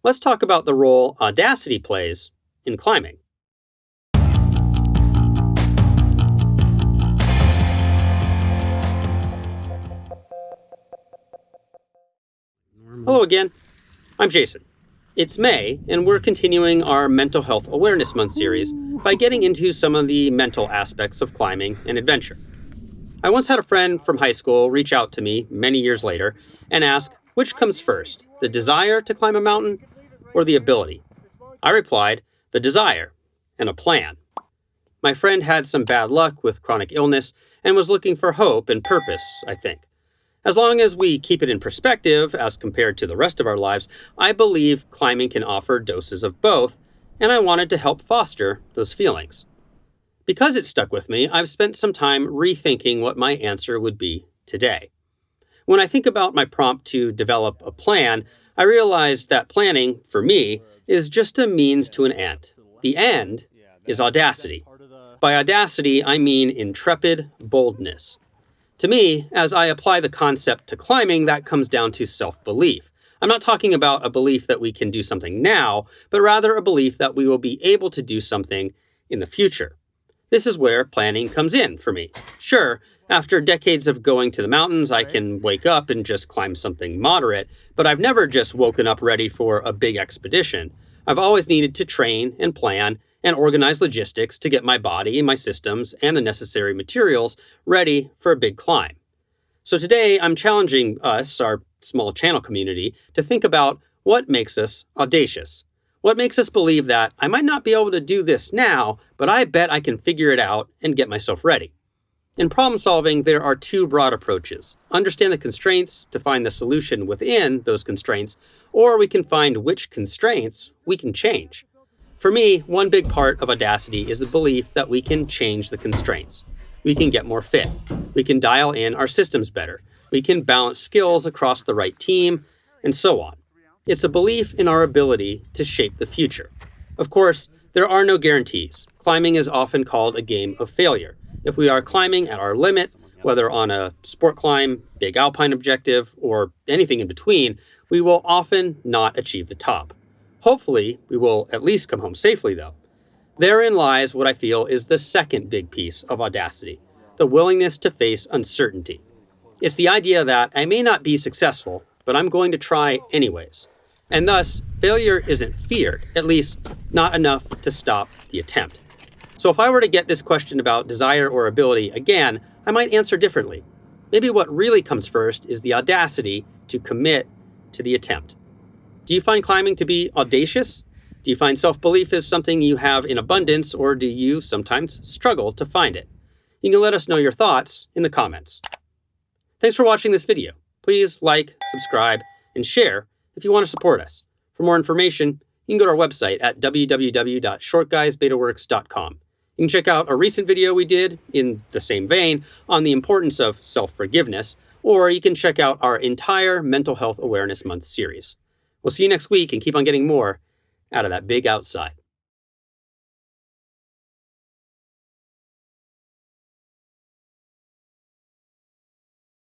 let's talk about the role Audacity plays in climbing. Hello again, I'm Jason. It's May, and we're continuing our Mental Health Awareness Month series by getting into some of the mental aspects of climbing and adventure. I once had a friend from high school reach out to me many years later and ask, which comes first, the desire to climb a mountain or the ability? I replied, the desire and a plan. My friend had some bad luck with chronic illness and was looking for hope and purpose, I think. As long as we keep it in perspective as compared to the rest of our lives, I believe climbing can offer doses of both, and I wanted to help foster those feelings. Because it stuck with me, I've spent some time rethinking what my answer would be today. When I think about my prompt to develop a plan, I realize that planning, for me, is just a means to an end. The end is audacity. By audacity, I mean intrepid boldness. To me, as I apply the concept to climbing, that comes down to self-belief. I'm not talking about a belief that we can do something now, but rather a belief that we will be able to do something in the future. This is where planning comes in for me. Sure, after decades of going to the mountains, I can wake up and just climb something moderate, but I've never just woken up ready for a big expedition. I've always needed to train and plan and organize logistics to get my body, my systems, and the necessary materials ready for a big climb. So today, I'm challenging us, our small channel community, to think about what makes us audacious. What makes us believe that I might not be able to do this now, but I bet I can figure it out and get myself ready. In problem solving, there are two broad approaches. Understand the constraints to find the solution within those constraints, or we can find which constraints we can change. For me, one big part of Audacity is the belief that we can change the constraints. We can get more fit. We can dial in our systems better. We can balance skills across the right team, and so on. It's a belief in our ability to shape the future. Of course, there are no guarantees. Climbing is often called a game of failure. If we are climbing at our limit, whether on a sport climb, big alpine objective, or anything in between, we will often not achieve the top. Hopefully, we will at least come home safely, though. Therein lies what I feel is the second big piece of Audacity, the willingness to face uncertainty. It's the idea that I may not be successful, but I'm going to try anyways. And thus, failure isn't feared, at least not enough to stop the attempt. So if I were to get this question about desire or ability again, I might answer differently. Maybe what really comes first is the audacity to commit to the attempt. Do you find climbing to be audacious? Do you find self-belief is something you have in abundance, or do you sometimes struggle to find it? You can let us know your thoughts in the comments. Thanks for watching this video. Please like, subscribe, and share if you want to support us. For more information, you can go to our website at www.shortguysbetaworks.com. You can check out a recent video we did in the same vein on the importance of self-forgiveness, or you can check out our entire Mental Health Awareness Month series. We'll see you next week and keep on getting more out of that big outside.